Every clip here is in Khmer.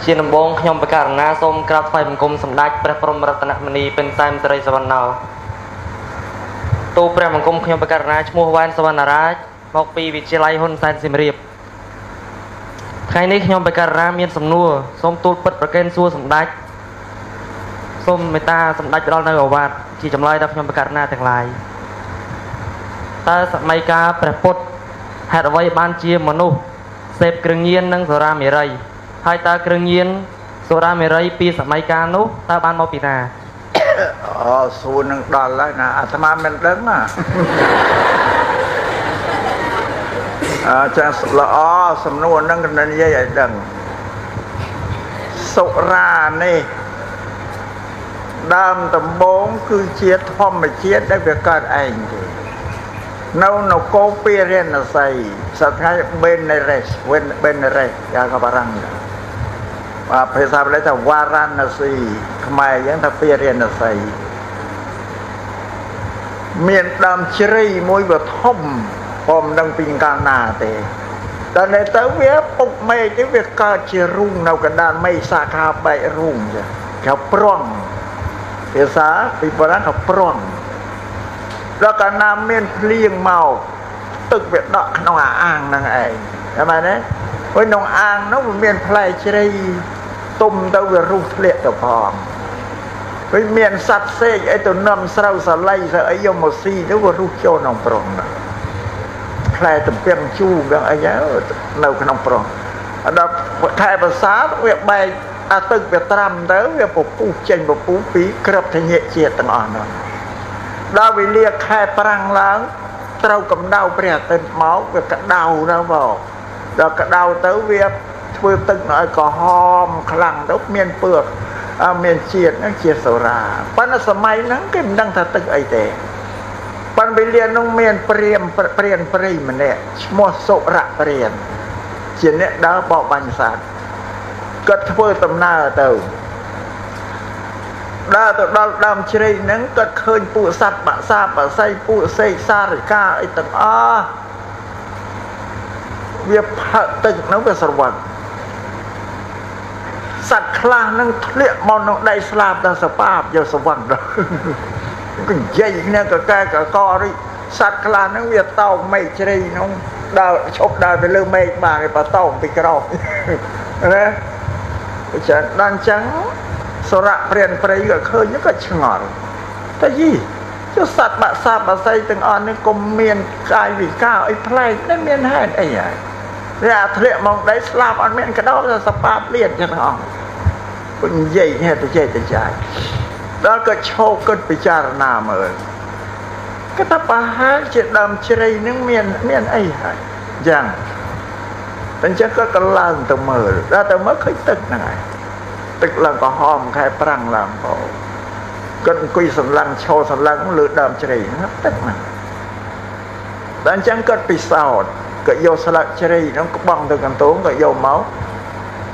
ជាដំបងខ្ញុំបកករណាសូមក្រាបថ្វាយបង្គំសម្ដេចព្រះបរមរតនមនីពិនសែនសិរីសវណ្ណោទូព្រះបង្គំខ្ញុំបកករណាឈ្មោះវ៉ែនសវណ្ណរាជមកពីវិទ្យាល័យហ៊ុនសែនសៀមរាបថ្ងៃនេះខ្ញុំបកករណាមានសំណួរសូមទូលពិតប្រកេនសួរសម្ដេចសូមមេត្តាសម្ដេចផ្ដល់នៅអាវ៉ាត់ជាចម្លើយដល់ខ្ញុំបកករណាទាំងឡាយតើសម័យកាលព្រះពុទ្ធហេតុអ្វីបានជាមនុស្សសេពគ្រឿងញៀននិងសូរ៉ាមេរ័យហើយតើគ្រឿងញៀនសូរ៉ាមេរ័យពីសម័យកាលនោះតើបានមកពីណាអូសួរនឹងដល់ហើយណាអាត្មាមិនដឹងណាចាល្អសំណួរនឹងកណ្ដឹងនិយាយឲ្យដឹងសុរានេះដើមដំបូងគឺជាធម្មជាតិដែលវាកើតឯងទេនៅនគរពារាណសីសត្វថ្ងៃបេនរេសបេនរេសយ៉ាងក៏បារាំងភាសាបាលីថាវ៉ារណស៊ីខ្មែរយ៉ាងថាពារាណសីមានដើមជ្រៃមួយវាធំผมដឹងពីកាលណាទេដល់នេះទៅវាពុកមេឃនេះវាកើតជារូងនៅកណ្ដាលមេឃសាខាបែករូងចាគេប្រង់ភាសាពីបុរាណថាប្រង់ដល់កាលណាមានភ្លៀងមកទឹកវាដក់ក្នុងអាងហ្នឹងឯងឃើញទេព្រោះក្នុងអាងនោះវាមានផ្លែជ្រៃទុំទៅវារុះធ្លាក់ទៅផងព្រោះមានសត្វសេកអីទៅនាំស្រូវសាលីស្រូវអីយកមកស៊ីទៅវារុះចូលក្នុងប្រង់ហ្នឹងផ្លែទំពាំងជូរយ៉ាងអីនៅក្នុងប្រង់ដល់ខែប្រាសាទវាបែកអាទឹកវាត្រាំទៅវាពពុះចេញពពុះពីក្របធញ្ញជាតិទាំងអស់នោះដល់វេលាខែប្រាំងឡើងត្រូវកម្ដៅព្រះអាទិត្យមកវាក្តៅទៅមកដល់ក្តៅទៅវាធ្វើទឹកឲ្យក្រហមខ្លាំងទៅមានពើមានជាតិហ្នឹងជាសូរ៉ាប៉ុន្តែសម័យហ្នឹងគេមិនដឹងថាទឹកអីទេប៉ុន្តែវេលានោះមានព្រានព្រៃម្នាក់ឈ្មោះសុរៈព្រានជាអ្នកដើរបបបាញ់សត្វគាត់ធ្វើដំណើរទៅដើរទៅដល់ដើមជ្រៃហ្នឹងគាត់ឃើញពួកសត្វបាក់សាបាស័យពួកសេកសារិកាអីទាំងអស់វាផឹកទឹកហ្នឹងវាស្រវឹងសត្វខ្លះហ្នឹងធ្លាក់មកក្នុងដីស្លាប់ដល់សបាបយកស្រវឹងដល់ក៏និយាយគ្នាកកែកករីសត្វខ្លះហ្នឹងវាតោងមេឃជ្រៃហ្នឹងដើរឈប់ដើរទៅលើមេឃបានគេបតោងពីក្រោមណាចាដល់អញ្ចឹងសូរៈព្រានព្រៃក៏ឃើញក៏ឆ្ងល់តែយីចុះសត្វបាក់សាបបាស័យទាំងអស់នេះក៏មានកាយវិការអីប្លែកតែមានហេតុអីហើយវាអាធ្លាក់មកដីស្លាប់អត់មានកដោសបាបលៀនចឹងអស់ពុញនិយាយហេតុចេះតែចាយដល់ក៏ឈោគិតពិចារណាមើលក៏ថាប្រហែលជាដើមជ្រៃនឹងមានអីហើយយ៉ាងតែអញ្ចឹងក៏កឡើងទៅមើលដល់ទៅមើលឃើញទឹកហ្នឹងហើយទឹកឡើងក្រហមខែប្រាំងឡើងផងគាត់អង្គុយសម្លឹងឈរសម្លឹងលើដើមជ្រៃហ្នឹងទឹកហ្នឹងតែអញ្ចឹងគាត់ពិសោធន៍ក៏យកស្លឹកជ្រៃហ្នឹងក្បង់ទៅកន្ទោងក៏យកមក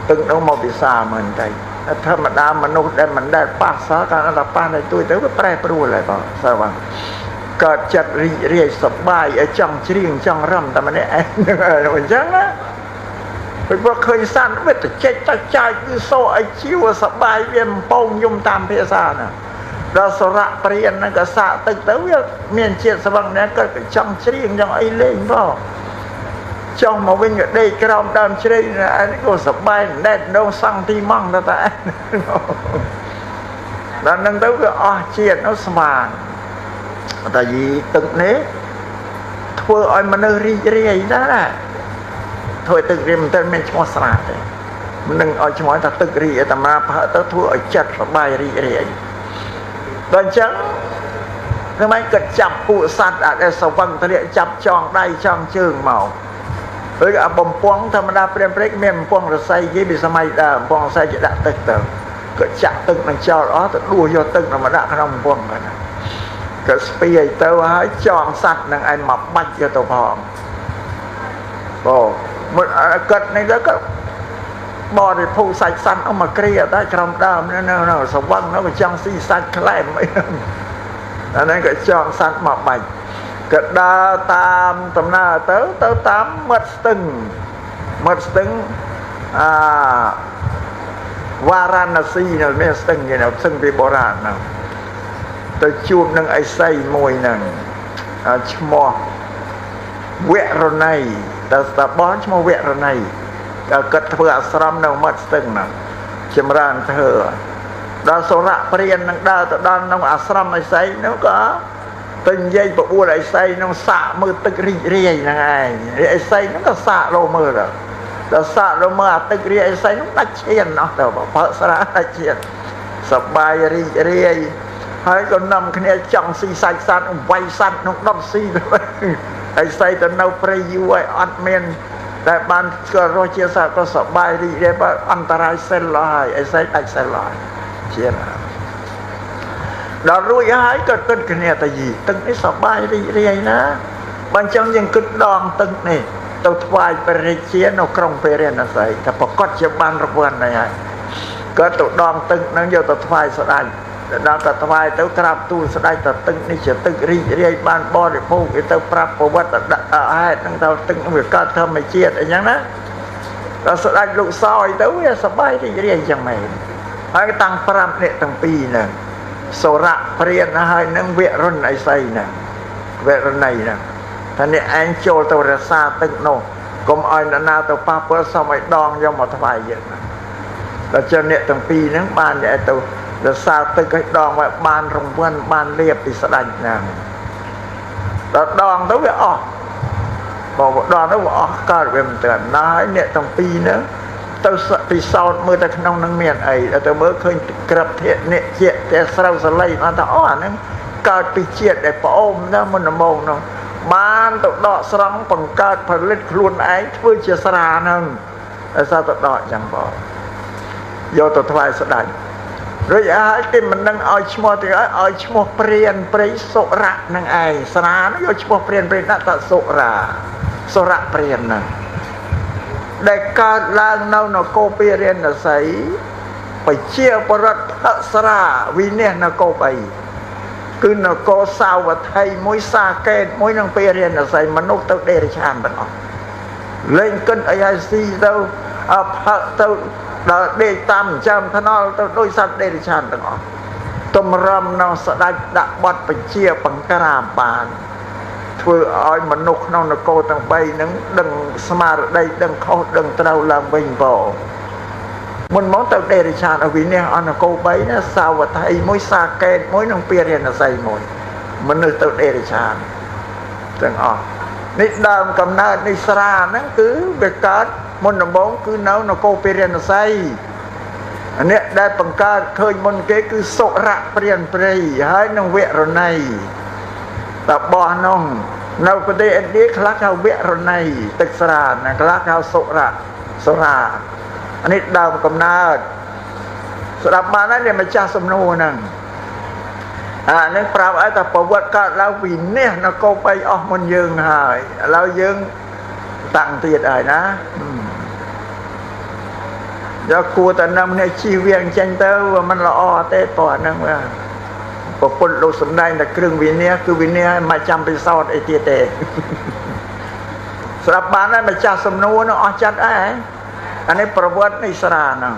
ទឹកហ្នឹងមកពិសាមើលទៅធម្មតាមនុស្សដែលមិនដែលប៉ះសោះកាលណាប៉ះទៅទួយទៅវាប្រែប្រួលហើយបងសើបងកើតចិត្តរីករាយសប្បាយឲ្យចង់ច្រៀងចង់រំតែម្នាក់ឯងអញ្ចឹងណាពេលព្រោះឃើញសัตว์វាទៅចេញទៅចាយគឺសូឲ្យជីវសប្បាយវាបំពងយំតាមភាសាណាដល់សរៈព្រានហ្នឹងក៏សាកទឹកទៅវាមានជាតិស្វឹងណាក៏ចង់ច្រៀងចង់អីលេងបងចង់មកវិញក៏ដេកក្រោមដើមជ្រៃអានេះក៏សប្បាយណែតដងសង់ទីម៉ងទៅតែដល់ហ្នឹងទៅវាអស់ជាតិនោះស្មានតែយីទឹកនេះធ្វើឲ្យមនុស្សរីករាយណាធ្វើទឹករីមិនទៅមានឈ្មោះស្រាទេមិននឹងឲ្យឈ្មោះថាទឹករីអាត្មាផើទៅធ្វើឲ្យចិត្តសប្បាយរីករាយដល់អញ្ចឹងធ្វើម៉េចក៏ចាប់ពួកសត្វអាចស្វឹងធ្លាក់ចាប់ចងដៃចងជើងមកហើយអាបំពង់ធម្មតាព្រានព្រៃមានបំពង់រស័យគេពីសម័យដើមបំពង់រស័យគេដាក់ទឹកទៅក៏ចាក់ទឹកនឹងចោលអស់ទៅដួសយកទឹកមកដាក់ក្នុងបំពង់ហ្នឹងក៏ស្ពីឲ្យទៅហើយចងសត្វនឹងឯងមកបាច់យកទៅផងមកគាត់នេះទៅក៏បរិភោគសាច់សត្វអស់មកគ្រាតែក្រំដើមនៅសវឹងនោះក៏ចង់ស៊ីសាច់ក្លែមអីអាហ្នឹងក៏ចងសត្វមកបាច់ក៏ដើរតាមដំណើរទៅតាមមាត់ស្ទឹង Varanasi នៅមានស្ទឹងគេនៅស្ទឹងពីបុរាណហ្នឹងទៅជួបនឹងឥសីមួយហ្នឹងឈ្មោះវរណីដែលស្ដាប់បងឈ្មោះវរណីដែលគាត់ធ្វើអាស្រមនៅមាត់ស្ទឹងហ្នឹងចម្រើនធ្វើដល់សូរៈព្រាននឹងដើរទៅដល់ក្នុងអាស្រមឥសីនោះក៏ទៅនិយាយប្របួលឥសីនឹងសាកមើលទឹករីករាយហ្នឹងឯងឥសីហ្នឹងក៏សាកលោមើលដល់សាកលោមើលអាទឹករាយឥសីហ្នឹងដាច់ឈានអស់ទៅបើស្រាដាច់ឈានសប្បាយរីករាយហើយក៏នាំគ្នាចង់ស៊ីសាច់សត្វវាយសត្វក្នុងដុតស៊ីទៅឥសីទៅនៅព្រៃយូរហើយអត់មានតែបានស្គាល់រសជាតិសត្វក៏សប្បាយរីករាយបើអន្តរាយសិលហើយឥសីដាច់សិលហើយជាដល់រួចហើយក៏គិតគ្នាទៅយីទឹកនេះសប្បាយរីករាយណាបើអញ្ចឹងយើងគិតដងទឹកនេះទៅថ្វាយព្រះរាជានៅក្រុងពេរិណសីតែប្រកាសជាបានរង្វាន់ហើយក៏ទៅដងទឹកនឹងយកទៅថ្វាយស្ដេចដល់ទៅថ្វាយទៅក្រាបទូលស្ដេចទៅទឹកនេះជាទឹករីករាយបានបរិភោគវាទៅប្រាប់ប្រវត្តិហេតុនឹងទៅទឹកវាកើតធម្មជាតិអញ្ចឹងណាដល់ស្ដេចលោកសោយទៅវាសប្បាយរីករាយអញ្ចឹងមែនហើយតាំង5នាក់ទាំងពីរហ្នឹងសូរៈព្រានហើយនឹងវរុណឥសីហ្នឹងវរុណីហ្នឹងថានេះឯងចូលទៅរក្សាទឹកនោះកុំឲ្យនរណាទៅប៉ះពាល់សុំឲ្យដងយកមកថ្វាយយើងដល់ចឹងអ្នកទាំងពីរហ្នឹងបានទៅរក្សាទឹកឲ្យដងឲ្យបានរង្វាន់បានលៀបពីស្ដេចហ្នឹងដល់ដងទៅវាអស់បើដងទៅវាអស់កើតវាមិនទៅណាហើយអ្នកទាំងពីរហ្នឹងទៅពិសោធន៍មើលតែក្នុងនឹងមានអីទៅមើលឃើញក្របធាតុអ្នកជាតែស្រូវសលៃបានថាអូអាហ្នឹងកើតពីជាតិដែលប្អូនណាមុនដំបូងនោះបានទៅដកស្រង់បង្កើតផលិតខ្លួនឯងធ្វើជាស្រាហ្នឹងតែsaoទៅដកចឹងបងយកទៅថ្វាយស្ដេចរួចហើយគេមិនដឹងឲ្យឈ្មោះទៀតឲ្យឈ្មោះព្រានព្រៃសុរៈនឹងឯងស្រានោះយកឈ្មោះព្រានព្រៃដាក់តសុរាសុរៈព្រានហ្នឹងដែលកើតឡើងនៅនគរពារាណសីប្រជាបរដ្ឋអស្រាវិនិច្ឆ័យនគរ3គឺនគរសាវត្ថីមួយសាកេតមួយនឹងពារាណសីមនុស្សទៅដេរឆានទាំងអស់លេងគិតអីឲ្យស៊ីទៅផឹកទៅដល់ដេកតាមចាំថ្នល់ទៅដោយសត្វដេរឆានទាំងអស់តម្រំនៅស្ដេចដាក់បទបញ្ជាបង្ក្រាបបានធ្វើឲ្យមនុស្សក្នុងនគរទាំង3ហ្នឹងដឹងស្មារតីដឹងខុសដឹងត្រូវឡើងវិញបងមុនមកទៅដេរឆានអវិនិច្ឆ័យអនគរ3ណាសាវត្ថីមួយសាកេតមួយនិងពារាណសីមួយមនុស្សទៅដេរឆានទាំងអស់នេះដើមកំណើតនៃស្រាហ្នឹងគឺវាកើតមុនដំបូងគឺនៅនគរពារាណសីអ្នកដែលបង្កើតឃើញមុនគេគឺសុរៈព្រានព្រៃហើយនឹងវរុណីតបោះនោះនៅប្រទេសឥណ្ឌាខ្លះហៅវរុណីទឹកស្រាណាខ្លះហៅសុរានេះដើមកំណើតស្ដាប់បានហើយម្ចាស់សំណួរហ្នឹងនេះប្រាប់ឲ្យតែប្រវត្តិកើតឡើងវិនិច្ឆ័យនគរ3អស់មុនយើងហើយឥឡូវយើងតាំងទៀតហើយណាយកគួរតែនាំនេះជិះវាអញ្ចឹងទៅมันល្អទេតោះហ្នឹងប្រពន្ធលោកសំដែងតែគ្រឿងវិនិច្ឆ័យគឺវិនិច្ឆ័យមិនចាំពិសោធន៍អីទៀតទេស្ដាប់បានហើយម្ចាស់សំណួរនោះអស់ចិត្តអីអានេះប្រវត្តិនៃស្រាហ្នឹង